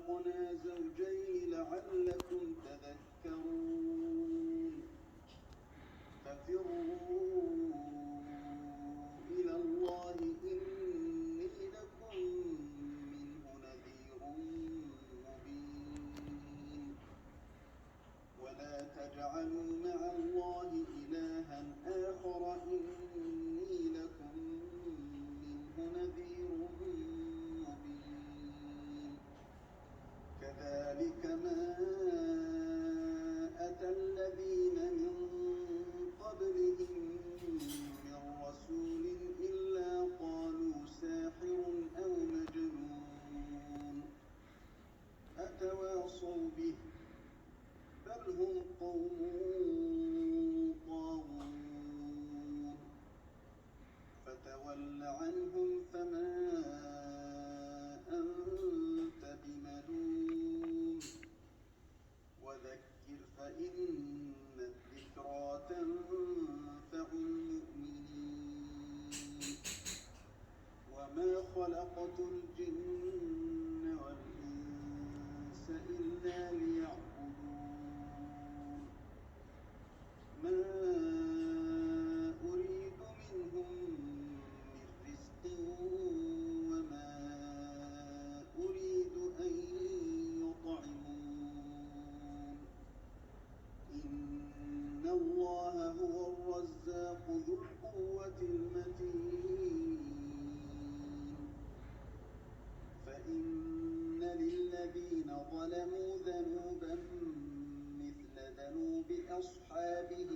خلقنا زوجين لعلكم تذكرون ففروا إلى الله إني لكم منه نذير مبين ولا تجعلوا مع الله إلها آخر إني لكم منه نذير مبين كذلك ما أتى الذين من قبلهم من رسول إلا قالوا ساحر أو مجنون أتواصوا به بل هم قوم طاغون فتول عنهم فما أنت بملوم وذكر فإن الذكرى تنفع المؤمنين وما خلقت الجن والإنس إلا ليعبدون ما أريد منهم من رزق وما أريد أن يطعمون إن الله هو الرزاق ذو القوة المتين فإن للذين ظلموا ذنوبا مثل ذنوب أصحابهم